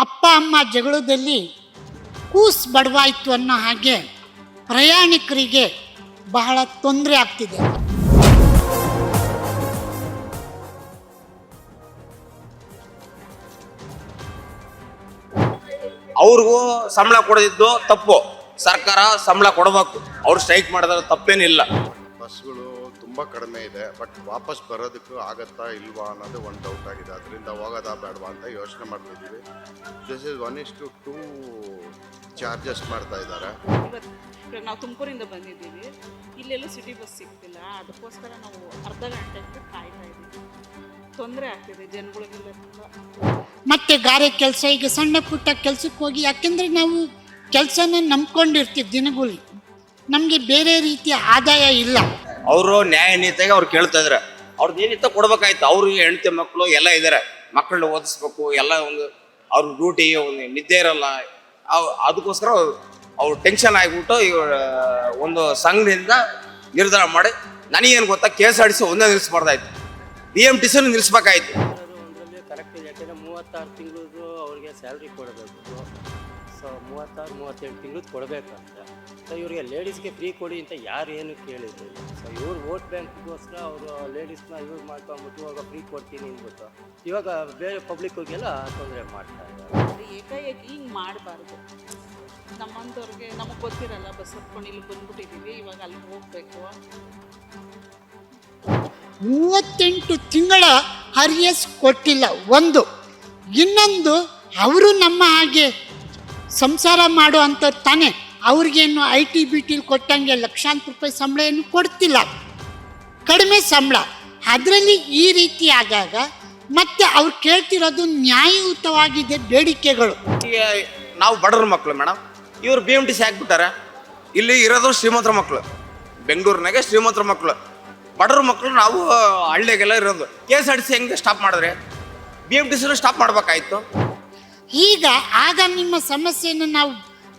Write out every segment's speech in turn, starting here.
ಅಪ್ಪ ಅಮ್ಮ ಜಗಳದಲ್ಲಿ ಕೂಸ್ ಬಡವಾಯಿತು ಅನ್ನೋ ಹಾಗೆ ಪ್ರಯಾಣಿಕರಿಗೆ ಬಹಳ ತೊಂದರೆ ಆಗ್ತಿದೆ. ಅವ್ರಿಗೂ ಸಂಬಳ ಕೊಡದಿದ್ದು ತಪ್ಪು. ಸರ್ಕಾರ ಸಂಬಳ ಕೊಡಬೇಕು. ಅವ್ರು ಸ್ಟ್ರೈಕ್ ಮಾಡಿದ್ರೆ ತಪ್ಪೇನಿಲ್ಲ. ಬಸ್ಗಳು ತುಂಬ ಕಡಿಮೆ ಇದೆ, ಬಟ್ ವಾಪಸ್ ಬರೋದಕ್ಕೂ ಆಗತ್ತಾ ಇಲ್ವಾ ಅನ್ನೋದು ಒಂದು ಡೌಟ್ ಆಗಿದೆ. ಅದರಿಂದ ಹೋಗೋದಾ ಬೇಡವಾ ಅಂತ ಯೋಚನೆ ಮಾಡ್ತಿದ್ದೀವಿ. ದಿಸ್ ಇಸ್ 1:2 ಚಾರ್ಜಸ್ ಮಾಡ್ತಾ ಇದ್ದಾರೆ. ನಾವು ತುಮಕೂರಿಂದ ಬಂದಿದ್ದೀವಿ, ಇಲ್ಲೆಲ್ಲೂ ಸಿಟಿ ಬಸ್ ಸಿಗ್ತಿಲ್ಲ. ಅದಕ್ಕೋಸ್ಕರ ನಾವು ಅರ್ಧ ಗಂಟೆ ಕಾಯ್ತಾ ಇದ್ದೀವಿ. ತೊಂದರೆ ಆಗ್ತಿದೆ ಜನಗಳಿಗೆಲ್ಲ ತುಂಬ. ಮತ್ತು ಗಾರೆ ಕೆಲಸ, ಈಗ ಸಣ್ಣ ಪುಟ್ಟ ಕೆಲಸಕ್ಕೆ ಹೋಗಿ, ಯಾಕೆಂದರೆ ನಾವು ಕೆಲಸನ ನಂಬ್ಕೊಂಡಿರ್ತೀವಿ ದಿನಗೂಲಿ, ನಮಗೆ ಬೇರೆ ರೀತಿಯ ಆದಾಯ ಇಲ್ಲ. ಅವರು ನ್ಯಾಯ ನೀತಿಯಾಗಿ ಅವ್ರು ಕೇಳ್ತಾ ಇದ್ದಾರೆ. ಅವ್ರದ್ದು ಏನಿತ್ತ ಕೊಡ್ಬೇಕಾಯ್ತು. ಅವ್ರಿಗೆ ಹೆಂಡತಿ ಮಕ್ಕಳು ಎಲ್ಲ ಇದ್ದಾರೆ, ಮಕ್ಕಳನ್ನ ಓದಿಸ್ಬೇಕು, ಎಲ್ಲ ಒಂದು ಅವ್ರ ಡ್ಯೂಟಿ, ಒಂದು ನಿದ್ದೆ ಇರಲ್ಲ. ಅದಕ್ಕೋಸ್ಕರ ಅವ್ರು ಟೆನ್ಷನ್ ಆಗಿಬಿಟ್ಟು ಒಂದು ಸಂಘದಿಂದ ನಿರ್ಧಾರ ಮಾಡಿ, ನನಗೇನು ಗೊತ್ತಾ, KSRTC ಒಂದೇ ನಿಲ್ಲಿಸ್ಬಾರ್ದಾಯ್ತು, BMTC ನಿಲ್ಲಿಸ್ಬೇಕಾಯ್ತು. ಒಂದರಲ್ಲಿ ಕರೆಕ್ಟ್ ಇದೆ. ಯಾಕೆಂದರೆ 36 ತಿಂಗಳದ್ದು ಅವ್ರಿಗೆ ಸ್ಯಾಲ್ರಿ ಕೊಡಬೇಕು. ಸೊ 36-37 ತಿಂಗಳದ್ದು ಕೊಡಬೇಕಂತ. ಸೊ ಇವರಿಗೆ ಲೇಡೀಸ್ಗೆ ಫ್ರೀ ಕೊಡಿ ಅಂತ ಯಾರು ಏನು ಕೇಳಿದ್ರು. ಸೊ ಇವ್ರು ವೋಟ್ ಬ್ಯಾಂಕ್ಗೋಸ್ಕರ ಅವರು ಲೇಡೀಸ್ನ ಯೂಸ್ ಮಾಡ್ಕೊಂಬಿಟ್ಟು ಇವಾಗ ಫ್ರೀ ಕೊಡ್ತೀನಿ ಅಂದ್ಬಿಟ್ಟು ಇವಾಗ ಬೇರೆ ಪಬ್ಲಿಕ್ಕಿಗೆಲ್ಲ ತೊಂದರೆ ಮಾಡ್ತಾ ಇದ್ದಾರೆ. ಏಕಾಏಕಿ ಹಿಂಗೆ ಮಾಡಬಾರ್ದು. ನಮ್ಮಂಥವ್ರಿಗೆ ನಮಗೆ ಗೊತ್ತಿರಲ್ಲ, ಬಸ್ ಹತ್ಕೊಂಡು ಇಲ್ಲಿ ಬಂದ್ಬಿಟ್ಟಿದ್ದೀವಿ, ಇವಾಗ ಅಲ್ಲಿ ಹೋಗಬೇಕು. 38 ತಿಂಗಳ ಹರಿಯಸ್ ಕೊಟ್ಟಿಲ್ಲ ಒಂದು. ಇನ್ನೊಂದು, ಅವರು ನಮ್ಮ ಹಾಗೆ ಸಂಸಾರ ಮಾಡೋ ಅಂಥವ್ರು ತಾನೇ, ಅವ್ರಿಗೇನು IT BT ಕೊಟ್ಟಂಗೆ ಲಕ್ಷಾಂತರ ರೂಪಾಯಿ ಸಂಬಳ ಏನು ಕೊಡ್ತಿಲ್ಲ, ಕಡಿಮೆ ಸಂಬಳ. ಅದರಲ್ಲಿ ಈ ರೀತಿ ಆಗಾಗ ಮತ್ತೆ ಅವ್ರು ಕೇಳ್ತಿರೋದು ನ್ಯಾಯಯುತವಾಗಿದೆ ಬೇಡಿಕೆಗಳು. ಈಗ ನಾವು ಬಡವ್ರ ಮಕ್ಕಳು ಮೇಡಮ್, ಇವರು BMTC ಹಾಕ್ಬಿಟ್ಟಾರೆ. ಇಲ್ಲಿ ಇರೋದು ಶ್ರೀಮಂತರ ಮಕ್ಕಳು, ಬೆಂಗಳೂರಿನಾಗೆ ಶ್ರೀಮಂತರ ಮಕ್ಕಳು. ಬಡವ್ರ ಮಕ್ಕಳು ನಾವು ಹಳ್ಳಿಗೆಲ್ಲ ಇರೋದು. KSRTC ಹೆಂಗೆ ಸ್ಟಾಪ್ ಮಾಡಿದ್ರೆ BMTC ಸ್ಟಾಪ್ ಮಾಡ್ಬೇಕಾಯ್ತು. ಈಗ ಆಗ ನಿಮ್ಮ ಸಮಸ್ಯೆಯನ್ನು ನಾವು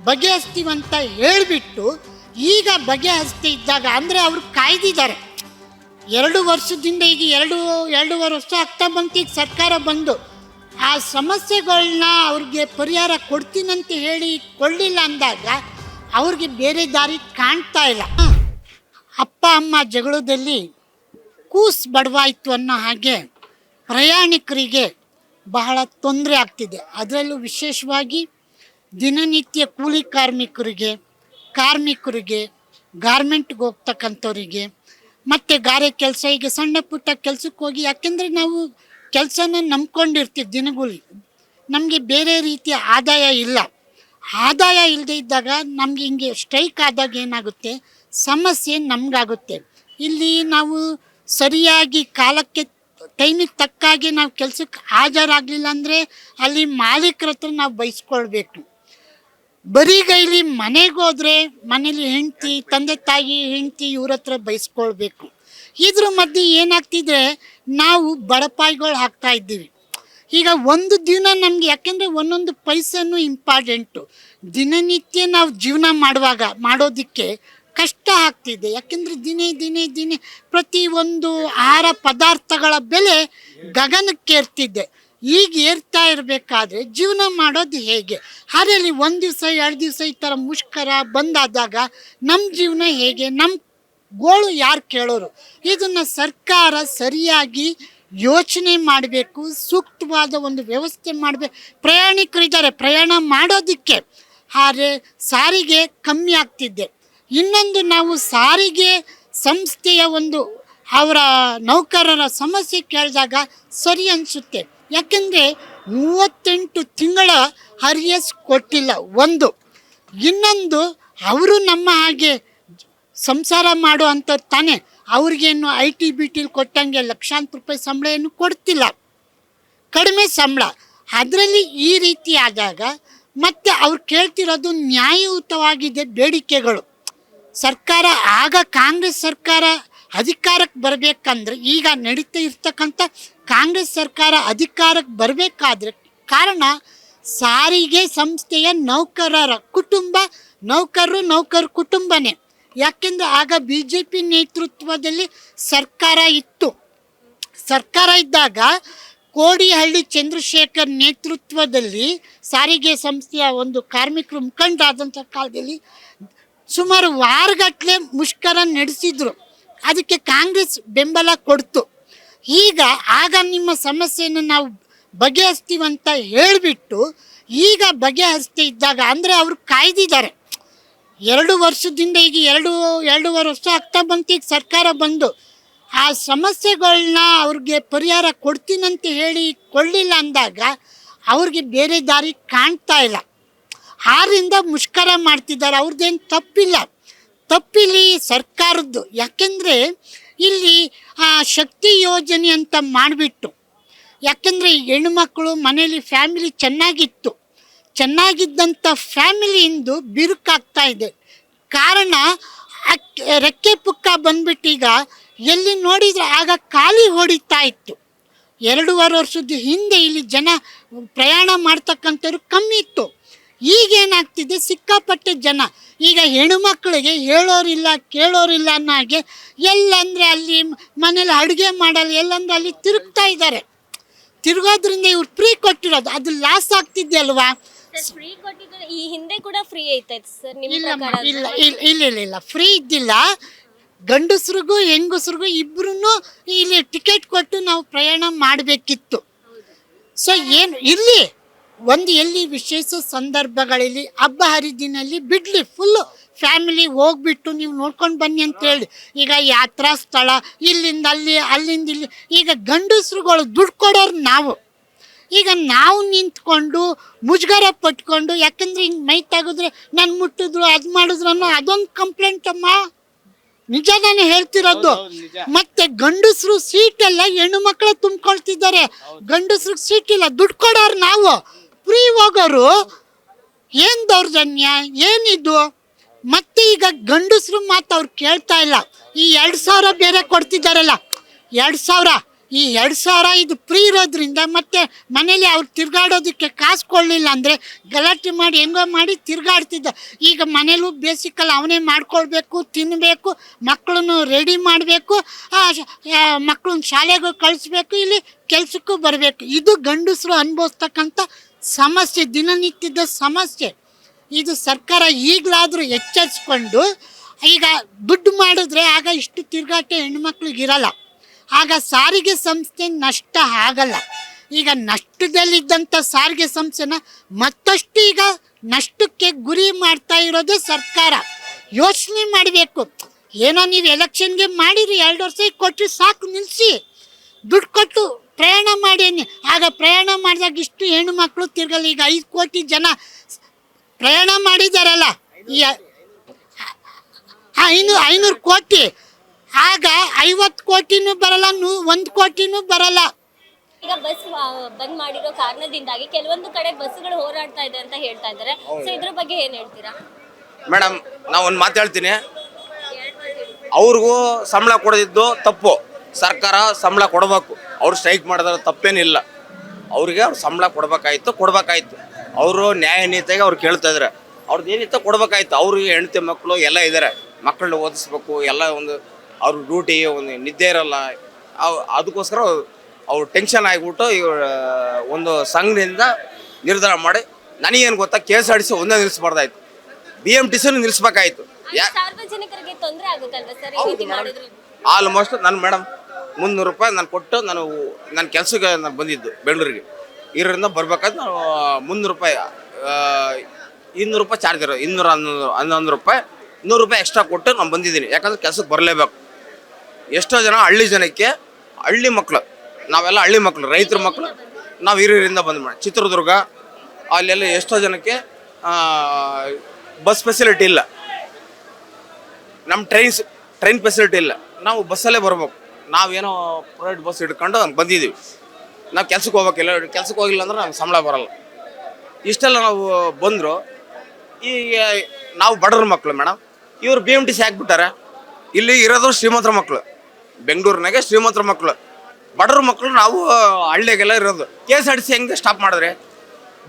ಬಗೆಹರಿಸ್ತೀವಂತ ಹೇಳಿಬಿಟ್ಟು ಈಗ ಬಗೆಹರಿಸ್ತಾ ಇದ್ದಾಗ, ಅಂದರೆ ಅವರು ಕಾಯ್ದಿದ್ದಾರೆ 2 ವರ್ಷದಿಂದ, ಈಗ 2.5 ವರ್ಷ ಆಗ್ತಾ ಬಂತು. ಈಗ ಸರ್ಕಾರ ಬಂದು ಆ ಸಮಸ್ಯೆಗಳನ್ನ ಅವ್ರಿಗೆ ಪರಿಹಾರ ಕೊಡ್ತೀನಂತ ಹೇಳಿ ಕೊಳ್ಳಿಲ್ಲ ಅಂದಾಗ ಅವ್ರಿಗೆ ಬೇರೆ ದಾರಿ ಕಾಣ್ತಾ ಇಲ್ಲ. ಅಪ್ಪ ಅಮ್ಮ ಜಗಳದಲ್ಲಿ ಕೂಸ್ ಬಡವಾಯಿತು ಅನ್ನೋ ಹಾಗೆ ಪ್ರಯಾಣಿಕರಿಗೆ ಬಹಳ ತೊಂದರೆ ಆಗ್ತಿದೆ. ಅದರಲ್ಲೂ ವಿಶೇಷವಾಗಿ ದಿನನಿತ್ಯ ಕೂಲಿ ಕಾರ್ಮಿಕರಿಗೆ, ಗಾರ್ಮೆಂಟ್ಗೆ ಹೋಗ್ತಕ್ಕಂಥವ್ರಿಗೆ, ಮತ್ತು ಗಾರೆ ಕೆಲಸ, ಈಗ ಸಣ್ಣ ಪುಟ್ಟ ಕೆಲಸಕ್ಕೆ ಹೋಗಿ, ಯಾಕೆಂದರೆ ನಾವು ಕೆಲಸನ ನಂಬ್ಕೊಂಡಿರ್ತೀವಿ ದಿನಗೂಲಿ, ನಮಗೆ ಬೇರೆ ರೀತಿಯ ಆದಾಯ ಇಲ್ಲ. ಆದಾಯ ಇಲ್ಲದೆ ಇದ್ದಾಗ ನಮಗೆ ಹಿಂಗೆ ಸ್ಟ್ರೈಕ್ ಆದಾಗ ಏನಾಗುತ್ತೆ, ಸಮಸ್ಯೆ ನಮಗಾಗುತ್ತೆ. ಇಲ್ಲಿ ನಾವು ಸರಿಯಾಗಿ ಕಾಲಕ್ಕೆ ಟೈಮಿಗೆ ತಕ್ಕಾಗಿ ನಾವು ಕೆಲಸಕ್ಕೆ ಹಾಜರಾಗಲಿಲ್ಲ ಅಂದರೆ ಅಲ್ಲಿ ಮಾಲೀಕರ ಹತ್ರ ನಾವು ಬಯಸ್ಕೊಳ್ಬೇಕು. ಬರಿಗೈಲಿ ಮನೆಗೆ ಹೋದರೆ ಮನೇಲಿ ಹೆಂಡತಿ, ತಂದೆ ತಾಯಿ, ಹೆಂಡತಿ, ಇವ್ರ ಹತ್ರ ಬಯಸ್ಕೊಳ್ಬೇಕು. ಇದ್ರ ಮಧ್ಯೆ ಏನಾಗ್ತಿದ್ರೆ ನಾವು ಬಡಪಾಯಿಗಳು ಹಾಕ್ತಾ ಇದ್ದೀವಿ. ಈಗ ಒಂದು ದಿನ ನಮಗೆ, ಯಾಕೆಂದರೆ ಒಂದೊಂದು ಪೈಸೆನೂ ಇಂಪಾರ್ಟೆಂಟು. ದಿನನಿತ್ಯ ನಾವು ಜೀವನ ಮಾಡೋದಕ್ಕೆ ಕಷ್ಟ ಆಗ್ತಿದೆ. ಯಾಕೆಂದರೆ ದಿನೇ ಪ್ರತಿಯೊಂದು ಆಹಾರ ಪದಾರ್ಥಗಳ ಬೆಲೆ ಗಗನಕ್ಕೇರ್ತಿದೆ. ಈಗ ಏರ್ತಾ ಇರಬೇಕಾದ್ರೆ ಜೀವನ ಮಾಡೋದು ಹೇಗೆ? ಅದರಲ್ಲಿ 1 ದಿವಸ 2 ದಿವಸ ಈ ಥರ ಮುಷ್ಕರ ಬಂದಾದಾಗ ನಮ್ಮ ಜೀವನ ಹೇಗೆ? ನಮ್ಮ ಗೋಳು ಯಾರು ಕೇಳೋರು? ಇದನ್ನು ಸರ್ಕಾರ ಸರಿಯಾಗಿ ಯೋಚನೆ ಮಾಡಬೇಕು, ಸೂಕ್ತವಾದ ಒಂದು ವ್ಯವಸ್ಥೆ ಮಾಡಬೇಕು. ಪ್ರಯಾಣಿಕರಿದ್ದಾರೆ ಪ್ರಯಾಣ ಮಾಡೋದಕ್ಕೆ, ಆದರೆ ಸಾರಿಗೆ ಕಮ್ಮಿ ಆಗ್ತಿದೆ. ಇನ್ನೊಂದು, ನಾವು ಸಾರಿಗೆ ಸಂಸ್ಥೆಯ ಅವರ ನೌಕರರ ಸಮಸ್ಯೆ ಕೇಳಿದಾಗ ಸರಿ ಅನಿಸುತ್ತೆ. ಯಾಕೆಂದರೆ 38 ತಿಂಗಳ ಹರಿಯಸ್ ಕೊಟ್ಟಿಲ್ಲ ಒಂದು. ಇನ್ನೊಂದು, ಅವರು ನಮ್ಮ ಹಾಗೆ ಸಂಸಾರ ಮಾಡೋ ಅಂಥವ್ರು ತಾನೇ, ಅವ್ರಿಗೇನು IT BT ಕೊಟ್ಟಂಗೆ ಲಕ್ಷಾಂತರ ರೂಪಾಯಿ ಸಂಬಳ ಏನು ಕೊಡ್ತಿಲ್ಲ, ಕಡಿಮೆ ಸಂಬಳ. ಅದರಲ್ಲಿ ಈ ರೀತಿ ಆದಾಗ ಮತ್ತೆ ಅವ್ರು ಕೇಳ್ತಿರೋದು ನ್ಯಾಯಯುತವಾಗಿದೆ ಬೇಡಿಕೆಗಳು. ಸರ್ಕಾರ, ಆಗ ಕಾಂಗ್ರೆಸ್ ಸರ್ಕಾರ ಅಧಿಕಾರಕ್ಕೆ ಬರಬೇಕಂದ್ರೆ, ಈಗ ನಡೀತಾ ಇರ್ತಕ್ಕಂಥ ಕಾಂಗ್ರೆಸ್ ಸರ್ಕಾರ ಅಧಿಕಾರಕ್ಕೆ ಬರಬೇಕಾದ್ರೆ ಕಾರಣ ಸಾರಿಗೆ ಸಂಸ್ಥೆಯ ನೌಕರರ ಕುಟುಂಬನೇ. ಯಾಕೆಂದರೆ ಆಗ BJP ನೇತೃತ್ವದಲ್ಲಿ ಸರ್ಕಾರ ಇತ್ತು. ಸರ್ಕಾರ ಇದ್ದಾಗ ಕೋಡಿಹಳ್ಳಿ ಚಂದ್ರಶೇಖರ್ ನೇತೃತ್ವದಲ್ಲಿ ಸಾರಿಗೆ ಸಂಸ್ಥೆಯ ಒಂದು ಕಾರ್ಮಿಕರು ಮುಖಂಡರಾದಂಥ ಕಾಲದಲ್ಲಿ ಸುಮಾರು ವಾರಗಟ್ಟಲೆ ಮುಷ್ಕರ ನಡೆಸಿದ್ರು. ಅದಕ್ಕೆ ಕಾಂಗ್ರೆಸ್ ಬೆಂಬಲ ಕೊಡ್ತು. ಆಗ ನಿಮ್ಮ ಸಮಸ್ಯೆಯನ್ನು ನಾವು ಬಗೆಹರಿಸ್ತೀವಂತ ಹೇಳಿಬಿಟ್ಟು ಈಗ ಬಗೆಹರಿಸ್ತಾ ಇದ್ದಾಗ ಅಂದರೆ ಅವರು ಕಾಯ್ದಿದ್ದಾರೆ 2 ವರ್ಷದಿಂದ, ಈಗ ಎರಡೂವರೆ ವರ್ಷ ಆಗ್ತಾ ಬಂತು. ಈಗ ಸರ್ಕಾರ ಬಂದು ಆ ಸಮಸ್ಯೆಗಳನ್ನ ಅವ್ರಿಗೆ ಪರಿಹಾರ ಕೊಡ್ತೀನಂತ ಹೇಳಿ ಕೊಡಲಿಲ್ಲ ಅಂದಾಗ ಅವ್ರಿಗೆ ಬೇರೆ ದಾರಿ ಕಾಣ್ತಾ ಇಲ್ಲ. ಆರಿಂದ ಮುಷ್ಕರ ಮಾಡ್ತಿದ್ದಾರೆ. ಅವ್ರದ್ದೇನು ತಪ್ಪಿಲ್ಲಿ ಸರ್ಕಾರದ್ದು. ಯಾಕೆಂದರೆ ಇಲ್ಲಿ ಶಕ್ತಿ ಯೋಜನೆ ಅಂತ ಮಾಡಿಬಿಟ್ಟು, ಯಾಕೆಂದರೆ ಈ ಹೆಣ್ಣುಮಕ್ಕಳು ಮನೇಲಿ ಫ್ಯಾಮಿಲಿ ಚೆನ್ನಾಗಿದ್ದಂಥ ಫ್ಯಾಮಿಲಿಯಿಂದ ಬಿರುಕಾಗ್ತಾ ಇದೆ. ಕಾರಣ ರೆಕ್ಕೆ ಪುಕ್ಕ ಬಂದ್ಬಿಟ್ಟೀಗ ಎಲ್ಲಿ ನೋಡಿದರೆ ಆಗ ಖಾಲಿ ಹೊಡಿತಾ ಇತ್ತು. 2.5 ವರ್ಷದ ಹಿಂದೆ ಇಲ್ಲಿ ಜನ ಪ್ರಯಾಣ ಮಾಡ್ತಕ್ಕಂಥವ್ರು ಕಮ್ಮಿ ಇತ್ತು. ಈಗೇನಾಗ್ತಿದೆ, ಸಿಕ್ಕಾಪಟ್ಟೆ ಜನ. ಈಗ ಹೆಣ್ಣುಮಕ್ಕಳಿಗೆ ಹೇಳೋರಿಲ್ಲ ಕೇಳೋರಿಲ್ಲ ಅನ್ನೋ ಹಾಗೆ ಎಲ್ಲಂದರೆ ಅಲ್ಲಿ ಮನೇಲಿ ಅಡುಗೆ ಮಾಡಲ್ಲ, ಎಲ್ಲಂದ್ರೆ ಅಲ್ಲಿ ತಿರುಗ್ತಾ ಇದ್ದಾರೆ. ತಿರುಗೋದ್ರಿಂದ ಇವ್ರು ಫ್ರೀ ಕೊಟ್ಟಿರೋದು ಅದು ಲಾಸ್ ಆಗ್ತಿದೆ ಅಲ್ವಾ? ಫ್ರೀ ಕೊಟ್ಟಿದ್ರೆ ಈ ಹಿಂದೆ ಕೂಡ ಫ್ರೀ ಐತೈತೆ ಸರ್ ನಿಮ್ಮ ಪ್ರಕಾರ? ಇಲ್ಲ ಫ್ರೀ ಇದ್ದಿಲ್ಲ. ಗಂಡಸ್ರಿಗೂ ಹೆಂಗಸ್ರಿಗೂ ಇಬ್ರು ಇಲ್ಲಿ ಟಿಕೆಟ್ ಕೊಟ್ಟು ನಾವು ಪ್ರಯಾಣ ಮಾಡಬೇಕಿತ್ತು. ಸೊ ಏನು ಇಲ್ಲಿ ಎಲ್ಲಿ ವಿಶೇಷ ಸಂದರ್ಭಗಳಲ್ಲಿ ಹಬ್ಬ ಹರಿದಿನಲ್ಲಿ ಬಿಡಲಿ, ಫುಲ್ಲು ಫ್ಯಾಮಿಲಿ ಹೋಗ್ಬಿಟ್ಟು ನೀವು ನೋಡ್ಕೊಂಡು ಬನ್ನಿ ಅಂತೇಳಿ. ಈಗ ಯಾತ್ರಾ ಸ್ಥಳ ಇಲ್ಲಿಂದ ಅಲ್ಲಿ, ಅಲ್ಲಿಂದ ಇಲ್ಲಿ. ಈಗ ಗಂಡಸ್ರುಗಳು ದುಡ್ಡು ಕೊಡೋರು ಈಗ ನಾವು ನಿಂತ್ಕೊಂಡು ಮುಜುಗರ ಪಟ್ಕೊಂಡು, ಯಾಕಂದ್ರೆ ಹಿಂಗೆ ಮೈ ತೆಗೆದ್ರೆ ನಾನು ಮುಟ್ಟಿದ್ರು ಅದು ಮಾಡಿದ್ರು ಅನ್ನೋ ಅದೊಂದು ಕಂಪ್ಲೇಂಟ್ ಅಮ್ಮ. ನಿಜ ನಾನು ಹೇಳ್ತಿರೋದು. ಮತ್ತೆ ಗಂಡಸರು ಸೀಟೆಲ್ಲ ಹೆಣ್ಣು ಮಕ್ಕಳು ತುಂಬ್ಕೊಳ್ತಿದ್ದಾರೆ. ಗಂಡಸ್ರಿಗೆ ಸೀಟ್ ಇಲ್ಲ, ದುಡ್ಡು ಕೊಡೋರು ನಾವು, ಫ್ರೀ ಹೋಗೋರು. ಏನು ದೌರ್ಜನ್ಯ ಏನಿದು? ಮತ್ತೆ ಈಗ ಗಂಡಸರು ಮಾತು ಅವ್ರು ಕೇಳ್ತಾ ಇಲ್ಲ. ಈ 2,000 ಬೇರೆ ಕೊಡ್ತಿದ್ದಾರಲ್ಲ, 2,000, ಈ 2,000 ಇದು ಫ್ರೀ ಇರೋದ್ರಿಂದ ಮತ್ತೆ ಮನೇಲಿ ಅವ್ರು ತಿರ್ಗಾಡೋದಕ್ಕೆ ಕಾಸು ಕೊಡಲಿಲ್ಲ ಅಂದರೆ ಗಲಾಟೆ ಮಾಡಿ ಹೆಂಗೋ ಮಾಡಿ ತಿರ್ಗಾಡ್ತಿದ್ದ. ಈಗ ಮನೇಲೂ ಬೇಸಿಕಲ್ಲಿ ಅವನೇ ಮಾಡ್ಕೊಳ್ಬೇಕು, ತಿನ್ನಬೇಕು, ಮಕ್ಕಳನ್ನು ರೆಡಿ ಮಾಡಬೇಕು, ಮಕ್ಕಳನ್ನ ಶಾಲೆಗೂ ಕಳಿಸ್ಬೇಕು, ಇಲ್ಲಿ ಕೆಲಸಕ್ಕೂ ಬರಬೇಕು. ಇದು ಗಂಡಸರು ಅನುಭವಿಸ್ತಕ್ಕಂಥ ಸಮಸ್ಯೆ, ದಿನನಿತ್ಯದ ಸಮಸ್ಯೆ. ಇದು ಸರ್ಕಾರ ಈಗಲಾದರೂ ಎಚ್ಚರಿಸ್ಕೊಂಡು ಈಗ ದುಡ್ಡು ಮಾಡಿದ್ರೆ ಆಗ ಇಷ್ಟು ತಿರುಗಾಟ ಹೆಣ್ಮಕ್ಳಿಗಿರಲ್ಲ. ಆಗ ಸಾರಿಗೆ ಸಂಸ್ಥೆ ನಷ್ಟ ಆಗಲ್ಲ. ಈಗ ನಷ್ಟದಲ್ಲಿದ್ದಂಥ ಸಾರಿಗೆ ಸಂಸ್ಥೆನ ಮತ್ತಷ್ಟು ಈಗ ನಷ್ಟಕ್ಕೆ ಗುರಿ ಮಾಡ್ತಾ ಇರೋದೇ ಸರ್ಕಾರ. ಯೋಚನೆ ಮಾಡಬೇಕು. ಏನೋ ನೀವು ಎಲೆಕ್ಷನ್ಗೆ ಮಾಡಿರಿ, 2 ವರ್ಷ ಕೊಟ್ಟರೆ ಸಾಕು, ನಿಲ್ಲಿಸಿ, ದುಡ್ಡು ಕೊಟ್ಟು ಪ್ರಯಾಣ ಮಾಡಿ. ಆಗ ಪ್ರಯಾಣ ಮಾಡಿದಾಗ ಇಷ್ಟು ಹೆಣ್ಣು ಮಕ್ಕಳು ತಿರ್ಗಲ್ಲ. ಈಗ 5 ಕೋಟಿ ಜನ ಪ್ರಯಾಣ ಮಾಡಿದಾರಲ್ಲ, ಈ 500 ಕೋಟಿ, ಆಗ 50 ಕೋಟಿನೂ ಬರಲ್ಲ, 1 ಕೋಟಿನೂ ಬರಲ್ಲ. ಈಗ ಬಸ್ ಬಂದ್ ಮಾಡಿರೋ ಕಾರಣದಿಂದಾಗಿ ಕೆಲವೊಂದು ಕಡೆ ಬಸ್ಗಳು ಹೋರಾಡ್ತಾ ಇದೆ ಅಂತ ಹೇಳ್ತಾ ಇದ್ದಾರೆ. ಸೊ ಇದ್ರ ಬಗ್ಗೆ ಏನ್ ಹೇಳ್ತೀರಾ? ಮೇಡಮ್, ನಾವು ಒಂದು ಮಾತು ಹೇಳ್ತೀನಿ. ಅವ್ರಿಗೂ ಸಂಬಳ ಕೊಡದಿದ್ದು ತಪ್ಪು. ಸರ್ಕಾರ ಸಂಬಳ ಕೊಡಬೇಕು. ಅವ್ರು ಸ್ಟ್ರೈಕ್ ಮಾಡಿದ್ರೆ ತಪ್ಪೇನಿಲ್ಲ. ಅವ್ರಿಗೆ ಅವ್ರು ಸಂಬಳ ಕೊಡ್ಬೇಕಾಯ್ತು. ಅವರು ನ್ಯಾಯ ನೀತಿಯಾಗಿ ಅವ್ರು ಕೇಳ್ತಾ ಇದ್ದಾರೆ. ಅವ್ರದ್ದು ಏನಿತ್ತು ಕೊಡ್ಬೇಕಾಯ್ತು. ಅವ್ರಿಗೆ ಹೆಂಡತಿ ಮಕ್ಕಳು ಎಲ್ಲ ಇದ್ದಾರೆ, ಮಕ್ಕಳನ್ನ ಓದಿಸ್ಬೇಕು, ಎಲ್ಲ ಒಂದು ಅವ್ರ ಡ್ಯೂಟಿ, ಒಂದು ನಿದ್ದೆ ಇರಲ್ಲ. ಅದಕ್ಕೋಸ್ಕರ ಅವ್ರು ಟೆನ್ಷನ್ ಆಗಿಬಿಟ್ಟು ಒಂದು ಸಂಘದಿಂದ ನಿರ್ಧಾರ ಮಾಡಿ, ನನಗೇನು ಗೊತ್ತಾ, KSRTC ಒಂದೇ ನಿಲ್ಲಿಸ್ಬಾರ್ದಾಯ್ತು, BMTCನೂ ನಿಲ್ಲಿಸ್ಬೇಕಾಯ್ತು. ಸಾರ್ವಜನಿಕರಿಗೆ ತೊಂದರೆ ಆಗುತ್ತಲ್ವಾ ಸರ್ ಈ ರೀತಿ ಮಾಡಿದ್ರೆ? ಆಲ್ಮೋಸ್ಟ್ ನಾನು ಮೇಡಮ್ 300 ರೂಪಾಯಿ ನಾನು ಕೊಟ್ಟು ನನ್ನ ಕೆಲಸಕ್ಕೆ ನಾನು ಬಂದಿದ್ದು ಬೆಂಗಳೂರಿಗೆ. ಇದರಿಂದ ಬರ್ಬೇಕಾದ್ರೆ ನಾನು 300 ರೂಪಾಯಿ, 200 ರೂಪಾಯಿ ಚಾರ್ಜ್ ಇರೋದು, 211 ರೂಪಾಯಿ, 100 ರೂಪಾಯಿ ಎಕ್ಸ್ಟ್ರಾ ಕೊಟ್ಟು ನಾನು ಬಂದಿದ್ದೀನಿ. ಯಾಕಂದ್ರೆ ಕೆಲಸಕ್ಕೆ ಬರಲೇಬೇಕು. ಎಷ್ಟೋ ಜನ ಹಳ್ಳಿ ಜನಕ್ಕೆ, ಹಳ್ಳಿ ಮಕ್ಕಳು, ನಾವೆಲ್ಲ ಹಳ್ಳಿ ಮಕ್ಕಳು, ರೈತರ ಮಕ್ಕಳು, ನಾವು ಹಿರಿಯರಿಂದ ಬಂದು ಚಿತ್ರದುರ್ಗ ಅಲ್ಲೆಲ್ಲ ಎಷ್ಟೋ ಜನಕ್ಕೆ ಬಸ್ ಫೆಸಿಲಿಟಿ ಇಲ್ಲ, ನಮ್ಮ ಟ್ರೈನ್ ಫೆಸಿಲಿಟಿ ಇಲ್ಲ. ನಾವು ಬಸ್ಸಲ್ಲೇ ಬರ್ಬೇಕು. ನಾವೇನೋ ಪ್ರೈವೇಟ್ ಬಸ್ ಹಿಡ್ಕೊಂಡು ಬಂದಿದ್ದೀವಿ. ನಾವು ಕೆಲ್ಸಕ್ಕೆ ಹೋಗ್ಬೇಕಿಲ್ಲ, ಕೆಲ್ಸಕ್ಕೆ ಹೋಗಿಲ್ಲ ಅಂದ್ರೆ ನಮ್ಗೆ ಸಂಬಳ ಬರಲ್ಲ. ಇಷ್ಟೆಲ್ಲ ನಾವು ಬಂದರು. ಈಗ ನಾವು ಬಡವ್ರ ಮಕ್ಕಳು ಮೇಡಮ್, ಇವರು BMTC ಹಾಕ್ಬಿಟ್ಟಾರೆ. ಇಲ್ಲಿ ಇರೋದು ಶ್ರೀಮಂತರ ಮಕ್ಕಳು, ಬೆಂಗಳೂರಿನಾಗೆ ಶ್ರೀಮಂತರ ಮಕ್ಕಳು. ಬಡವ್ರ ಮಕ್ಕಳು ನಾವು ಹಳ್ಳಿಗೆಲ್ಲ ಇರೋದು. KSRTC ಹೆಂಗೆ ಸ್ಟಾಪ್ ಮಾಡಿದ್ರೆ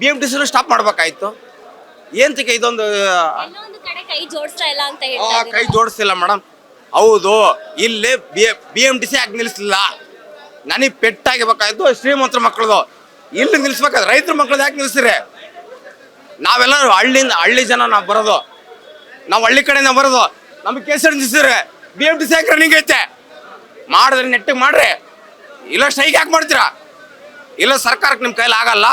BMTCನೂ ಸ್ಟಾಪ್ ಮಾಡ್ಬೇಕಾಯ್ತು. ಏಂತಕ್ಕೆ ಇದೊಂದು ಕೈ ಜೋಡಿಸ್ತಾ ಇಲ್ಲ ಅಂತ ಹೇಳ್ತಾ ಕೈ ಜೋಡಿಸ್ತಿಲ್ಲ ಮೇಡಮ್. ಹೌದು, ಇಲ್ಲಿ BMTC ಯಾಕೆ ನಿಲ್ಲಿಸಲಿಲ್ಲ? ನನಗೆ ಪೆಟ್ಟಾಗಿಬೇಕಾಯ್ತು ಶ್ರೀಮಂತರ ಮಕ್ಕಳದು. ಇಲ್ಲಿ ನಿಲ್ಸ್ಬೇಕಾದ್ರೆ ರೈತರ ಮಕ್ಕಳದ್ದು ಯಾಕೆ ನಿಲ್ಸಿರಿ? ನಾವೆಲ್ಲರೂ ಹಳ್ಳಿ ಜನ ನಾವು ಬರೋದು, ನಾವು ಹಳ್ಳಿ ಕಡೆಯಿಂದ ಬರೋದು. ನಮಗೆ ಕೇಸರಿ ನಿಲ್ಸಿದ್ರೆ BMTC ಯಾಕೆ ರನ್ನಿಂಗ್ ಐತೆ? ಮಾಡಿದ್ರೆ ನೆಟ್ಟಿಗೆ ಮಾಡ್ರಿ, ಇಲ್ಲ ಸ್ಟ್ರೈಕ್ ಯಾಕೆ ಮಾಡ್ತೀರಾ? ಇಲ್ಲ ಸರ್ಕಾರಕ್ಕೆ ನಿಮ್ಮ ಕೈಲಿ ಆಗಲ್ಲ.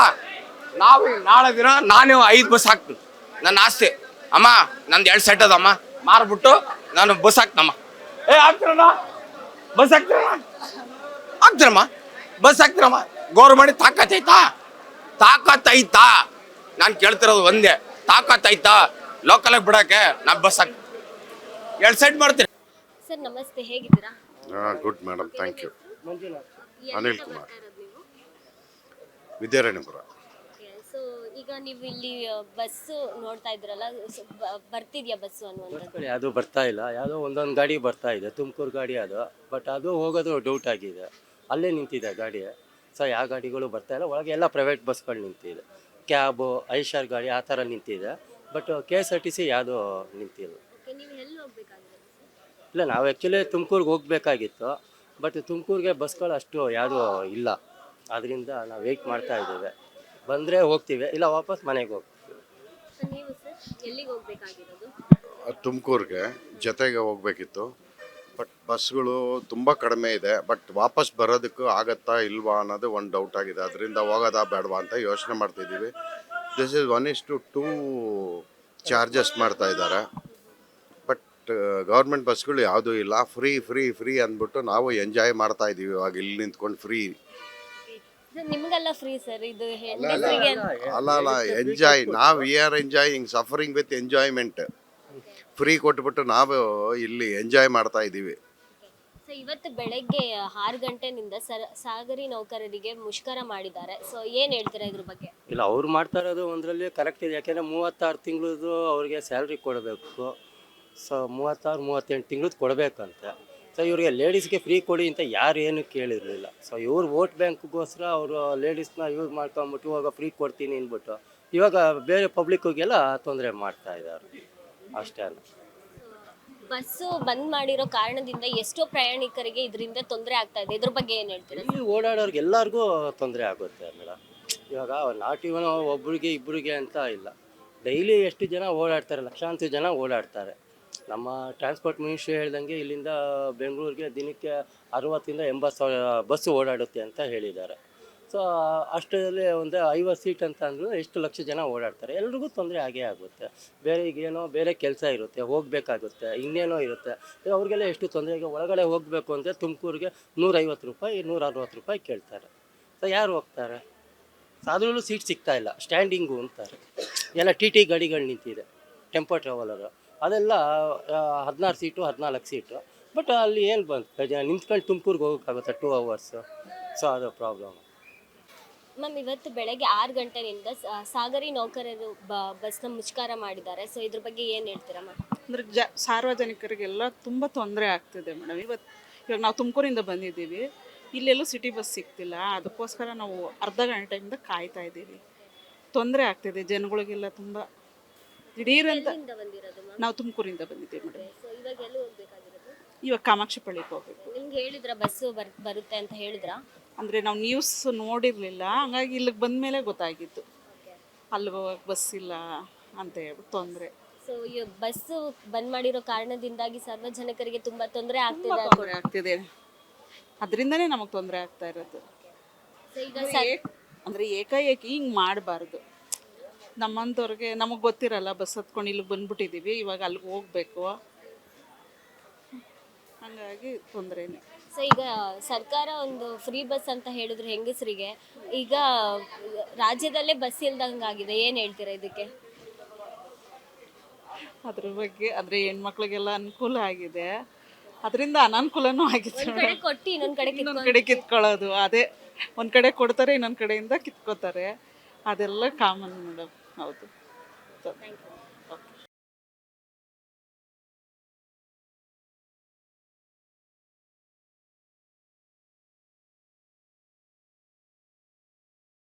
ನಾವು ನಾಳೆ ದಿನ ನಾನು 5 ಬಸ್ ಹಾಕ್ತೀನಿ, ನನ್ನ ಆಸ್ತಿ. ಅಮ್ಮ ನಂದು 2 ಸೆಟ್ ಅದಮ್ಮ, ಮಾರ್ಬಿಟ್ಟು ನಾನು ಬಸ್ ಹಾಕ್ತಮ್ಮ. ಹಾಕ್ತೀರಣ್ಣ ಬಸ್ ಹಾಕ್ತೀರಮ್ಮ ಬಸ್ ಹಾಕ್ತೀರಮ್ಮ. ಗೌರ್ಮೆಂಟ್ ತಾಕತ್ತೈತಾ? ನಾನು ಕೇಳ್ತಿರೋದು ಒಂದೇ, ತಾಕತ್ತೈತಾ ಲೋಕಲಾಗಿ ಬಿಡೋಕ್ಕೆ? ನಾನು ಬಸ್ ಹಾಕ್ತೀನಿ, 2 ಸೆಟ್ ಮಾಡ್ತೀನಿ. ಸರ್ ನಮಸ್ತೆ, ಹೇಗಿದ್ದೀರಾ? Good madam, thank you. Manjunath. Anil Kumar, Vidyaranyapura. So ಈಗ ನೀವು ಇಲ್ಲಿ ಬಸ್ ನೋಡ್ತಾ ಇದ್ರಲ್ಲ, ಬರ್ತಿದ್ಯಾ ಬಸ್ಸು ಅನ್ನುವಂಥದ್ದು? ಬಸ್ಗಳು ಯಾವುದು ಬರ್ತಾ ಇಲ್ಲ, ಯಾವುದೋ ಒಂದೊಂದು ಗಾಡಿ ಬರ್ತಾ ಇದೆ, ತುಮಕೂರು ಗಾಡಿ ಅದು. ಬಟ್ ಅದು ಹೋಗೋದು ಡೌಟ್ ಆಗಿದೆ, ಅಲ್ಲೇ ನಿಂತಿದೆ ಗಾಡಿ. ಸೊ ಯಾವ ಗಾಡಿಗಳು ಬರ್ತಾ ಇಲ್ಲ, ಒಳಗೆ ಎಲ್ಲ ಪ್ರೈವೇಟ್ ಬಸ್ಗಳು ನಿಂತಿದೆ, ಕ್ಯಾಬು, ಐಷಾರ್ ಗಾಡಿ ಆ ಥರ ನಿಂತಿದೆ. ಬಟ್ KSRTC ಯಾವುದೂ ನಿಂತಿಲ್ಲ. ನೀವು ಎಲ್ಲಿ ಹೋಗ್ಬೇಕಾಗಿದೆ? ಇಲ್ಲ, ನಾವು ಆ್ಯಕ್ಚುಲಿ ತುಮಕೂರಿಗೆ ಹೋಗಬೇಕಾಗಿತ್ತು, ಬಟ್ ತುಮಕೂರಿಗೆ ಬಸ್ಗಳು ಅಷ್ಟು ಯಾವುದೂ ಇಲ್ಲ. ಅದರಿಂದ ನಾವು ವೆಯ್ಟ್ ಮಾಡ್ತಾ ಇದ್ದೇವೆ. ಬಂದರೆ ಹೋಗ್ತೀವಿ, ಇಲ್ಲ ವಾಪಸ್ ಮನೆಗೆ ಹೋಗ್ತೀವಿ. ನೀವು ಸರ್ ಎಲ್ಲಿಗೆ ಹೋಗ್ಬೇಕಾಗಿರೋದು? ತುಮಕೂರಿಗೆ ಜೊತೆಗೆ ಹೋಗ್ಬೇಕಿತ್ತು, ಬಟ್ ಬಸ್ಗಳು ತುಂಬ ಕಡಿಮೆ ಇದೆ. ಬಟ್ ವಾಪಸ್ ಬರೋದಕ್ಕೂ ಆಗತ್ತಾ ಇಲ್ವಾ ಅನ್ನೋದು ಒಂದು ಡೌಟ್ ಆಗಿದೆ. ಅದರಿಂದ ಹೋಗೋದಾ ಬೇಡವಾ ಅಂತ ಯೋಚನೆ ಮಾಡ್ತಿದ್ದೀವಿ. ದಿಸ್ ಇಸ್ 1:2 ಚಾರ್ಜಸ್ ಮಾಡ್ತಾ ಇದ್ದಾರೆ. ಬಟ್ ಗೌರ್ಮೆಂಟ್ ಬಸ್ಗಳು ಯಾವುದೂ ಇಲ್ಲ, ಫ್ರೀ ಫ್ರೀ ಫ್ರೀ ಅಂದ್ಬಿಟ್ಟು ನಾವು ಎಂಜಾಯ್ ಮಾಡ್ತಾ ಇದ್ದೀವಿ. ಇವಾಗ ಇಲ್ಲಿ ನಿಂತ್ಕೊಂಡು ಫ್ರೀ ನಿಮ್ಗೆಲ್ಲ ಫ್ರೀ ಸರ್, ಇದು ಹೆಂಗಸರಿಗೆ ಅಲ್ಲ ಎಂಜಾಯ್. ನಾವು we are enjoying, suffering with enjoyment. Free ಕೊಟ್ಬಿಟ್ಟು ನಾವು ಇಲ್ಲಿ ಎಂಜಾಯ್ ಮಾಡ್ತಾ ಇದ್ದೀವಿ. ಸೊ ಇವತ್ತು ಬೆಳಗ್ಗೆ 6 ಗಂಟೆನಿಂದ ಸಾಗರಿ ನೌಕರರಿಗೆ ಮುಷ್ಕರ ಮಾಡಿದ್ದಾರೆ. ಸೊ ಏನು ಹೇಳ್ತೀರಾ ಇದ್ರ ಬಗ್ಗೆ? ಇಲ್ಲ, ಅವ್ರು ಮಾಡ್ತಾ ಇರೋದು ಒಂದರಲ್ಲಿ ಕರೆಕ್ಟ್ ಇದೆ. ಯಾಕೆಂದರೆ 36 ತಿಂಗಳದು ಅವ್ರಿಗೆ ಸ್ಯಾಲ್ರಿ ಕೊಡಬೇಕು. ಸೊ 36-38 ತಿಂಗಳದ್ದು ಕೊಡಬೇಕಂತೆ. ಸೊ ಇವರಿಗೆ ಲೇಡೀಸ್ಗೆ ಫ್ರೀ ಕೊಡಿ ಅಂತ ಯಾರು ಏನು ಕೇಳಿರಲಿಲ್ಲ. ಸೊ ಇವ್ರು ವೋಟ್ ಬ್ಯಾಂಕ್ಗೋಸ್ಕರ ಅವರು ಲೇಡೀಸ್ನ ಯೂಸ್ ಮಾಡ್ಕೊಂಬಿಟ್ಟು ಇವಾಗ ಫ್ರೀ ಕೊಡ್ತೀನಿ ಅಂದ್ಬಿಟ್ಟು ಇವಾಗ ಬೇರೆ ಪಬ್ಲಿಕ್ಕಿಗೆಲ್ಲ ತೊಂದರೆ ಮಾಡ್ತಾ ಇದ್ದಾರೆ ಅಷ್ಟೇ ಅಲ್ಲ. ಬಸ್ಸು ಬಂದ್ ಮಾಡಿರೋ ಕಾರಣದಿಂದ ಎಷ್ಟೋ ಪ್ರಯಾಣಿಕರಿಗೆ ಇದರಿಂದ ತೊಂದರೆ ಆಗ್ತಾ ಇದೆ. ಇದ್ರ ಬಗ್ಗೆ ಏನು ಹೇಳ್ತೀರಾ? ಇಲ್ಲಿ ಓಡಾಡೋರ್ಗೆ ಎಲ್ಲರಿಗೂ ತೊಂದರೆ ಆಗುತ್ತೆ ಮೇಡಮ್. ಇವಾಗ ನಾಟ್ ಇವನ್ ಒಬ್ಬರಿಗೆ ಇಬ್ಬರಿಗೆ ಅಂತ ಇಲ್ಲ, ಡೈಲಿ ಎಷ್ಟು ಜನ ಓಡಾಡ್ತಾರೆ, ಲಕ್ಷಾಂತರ ಜನ ಓಡಾಡ್ತಾರೆ. ನಮ್ಮ ಟ್ರಾನ್ಸ್ಪೋರ್ಟ್ ಮಿನಿಸ್ಟ್ರಿ ಹೇಳ್ದಂಗೆ ಇಲ್ಲಿಂದ ಬೆಂಗಳೂರಿಗೆ ದಿನಕ್ಕೆ 60-80 ಬಸ್ಸು ಓಡಾಡುತ್ತೆ ಅಂತ ಹೇಳಿದ್ದಾರೆ. ಸೊ ಅಷ್ಟರಲ್ಲಿ ಒಂದು 50 ಸೀಟ್ ಅಂತ ಅಂದರೂ ಎಷ್ಟು ಲಕ್ಷ ಜನ ಓಡಾಡ್ತಾರೆ, ಎಲ್ರಿಗೂ ತೊಂದರೆ ಆಗೇ ಆಗುತ್ತೆ. ಬೇರೆ ಈಗೇನೋ ಬೇರೆ ಕೆಲಸ ಇರುತ್ತೆ, ಹೋಗಬೇಕಾಗುತ್ತೆ, ಇನ್ನೇನೋ ಇರುತ್ತೆ. ಅವ್ರಿಗೆಲ್ಲ ಎಷ್ಟು ತೊಂದರೆ. ಈಗ ಒಳಗಡೆ ಹೋಗಬೇಕು ಅಂದರೆ ತುಮಕೂರಿಗೆ 150 ರೂಪಾಯಿ 160 ರೂಪಾಯಿ ಕೇಳ್ತಾರೆ. ಸೊ ಯಾರು ಹೋಗ್ತಾರೆ? ಅದರಲ್ಲೂ ಸೀಟ್ ಸಿಗ್ತಾ ಇಲ್ಲ, ಸ್ಟ್ಯಾಂಡಿಂಗು ಅಂತಾರೆ. ಎಲ್ಲ TT ಗಾಡಿಗಳು ನಿಂತಿದೆ, ಟೆಂಪೋ ಟ್ರಾವೆಲರು ಅದೆಲ್ಲ 16 ಸೀಟು 14 ಸೀಟು. ಬಟ್ ಅಲ್ಲಿ ಏನು ಬಂತು, ನಿಂತ್ಕೊಂಡು ತುಮಕೂರಿಗೆ ಹೋಗೋಕ್ಕಾಗುತ್ತೆ 2 ಅವರ್ಸು. ಸೊ ಅದು ಪ್ರಾಬ್ಲಮ್. ಮ್ಯಾಮ್, ಇವತ್ತು ಬೆಳಗ್ಗೆ 6 ಗಂಟೆನಿಂದ ಸಾಗರಿ ನೌಕರರು ಬಸ್ನ ಮುಷ್ಕರ ಮಾಡಿದ್ದಾರೆ. ಸೊ ಇದ್ರ ಬಗ್ಗೆ ಏನು ಹೇಳ್ತೀರಾ ಮ್ಯಾಮ್? ಅಂದರೆ ಸಾರ್ವಜನಿಕರಿಗೆಲ್ಲ ತುಂಬ ತೊಂದರೆ ಆಗ್ತಿದೆ ಮೇಡಮ್. ಇವಾಗ ನಾವು ತುಮಕೂರಿಂದ ಬಂದಿದ್ದೀವಿ, ಇಲ್ಲೆಲ್ಲೂ ಸಿಟಿ ಬಸ್ ಸಿಗ್ತಿಲ್ಲ. ಅದಕ್ಕೋಸ್ಕರ ನಾವು ಅರ್ಧ ಗಂಟೆಯಿಂದ ಕಾಯ್ತಾ ಇದ್ದೀವಿ. ತೊಂದರೆ ಆಗ್ತಿದೆ ಜನಗಳಿಗೆಲ್ಲ ತುಂಬ. ದಿಢೀರಂತ ನಾವು ತುಮಕೂರಿಂದ ಬಂದಿದ್ದೀವಿ ಮೇಡಮ್. ಸೊ ಇವಾಗ ಎಲ್ಲಿ ಹೋಗ್ಬೇಕಾಗಿರೋದು? ಇವಾಗ ಕಾಮಾಕ್ಷಿಪಳ್ಳಿಗೆ ಹೋಗಬೇಕು. ನಿಮ್ಗೆ ಹೇಳಿದ್ರ ಬಸ್ಸು ಬರುತ್ತೆ ಅಂತ ಹೇಳಿದ್ರಾ? ಅಂದರೆ ನಾವು ನ್ಯೂಸ್ ನೋಡಿರಲಿಲ್ಲ, ಹಂಗಾಗಿ ಇಲ್ಲಿಗೆ ಬಂದ ಮೇಲೆ ಗೊತ್ತಾಗಿತ್ತು ಅಲ್ಲಿ ಬಸ್ ಇಲ್ಲ ಅಂತ ಹೇಳ್ಬಿಟ್ಟು ತೊಂದರೆ. ಸೊ ಈ ಬಸ್ಸು ಬಂದ್ ಮಾಡಿರೋ ಕಾರಣದಿಂದಾಗಿ ಸಾರ್ವಜನಿಕರಿಗೆ ತುಂಬಾ ತೊಂದರೆ ಆಗ್ತಿದೆ. ಅದರಿಂದನೇ ನಮಗೆ ತೊಂದರೆ ಆಗ್ತಾ ಇರೋದು. ಅಂದರೆ ಏಕಾಏಕಿ ಹಿಂಗೆ ಮಾಡಬಾರ್ದು. ನಮ್ಮಂಥವ್ರಿಗೆ ನಮಗೆ ಗೊತ್ತಿರಲ್ಲ, ಬಸ್ ಹತ್ಕೊಂಡು ಇಲ್ಲಿಗೆ ಬಂದ್ಬಿಟ್ಟಿದ್ದೀವಿ, ಇವಾಗ ಅಲ್ಲಿಗೆ ಹೋಗ್ಬೇಕು, ಹಾಗಾಗಿ ತೊಂದರೆನೇ. ಸೊ ಈಗ ಸರ್ಕಾರ ಒಂದು ಫ್ರೀ ಬಸ್ ಅಂತ ಹೇಳಿದ್ರು ಹೆಂಗಸರಿಗೆ, ಈಗ ರಾಜ್ಯದಲ್ಲೇ ಬಸ್ ಇಲ್ದಂಗಾಗಿದೆ. ಏನು ಹೇಳ್ತೀರಾ ಇದಕ್ಕೆ? ಅದ್ರ ಬಗ್ಗೆ ಅಂದರೆ ಹೆಣ್ಮಕ್ಳಿಗೆಲ್ಲ ಅನುಕೂಲ ಆಗಿದೆ, ಅದರಿಂದ ಅನಾನುಕೂಲನೂ ಆಗಿದೆ. ಒಂದ್ ಕಡೆ ಕೊಟ್ಟು ಇನ್ನೊಂದು ಕಡೆ ಕಿತ್ಕೊಳ್ಳೋದು, ಅದೇ ಒಂದು ಕಡೆ ಕೊಡ್ತಾರೆ, ಇನ್ನೊಂದು ಕಡೆಯಿಂದ ಕಿತ್ಕೋತಾರೆ, ಅದೆಲ್ಲ ಕಾಮನ್ ಮೇಡಮ್. ಹೌದು.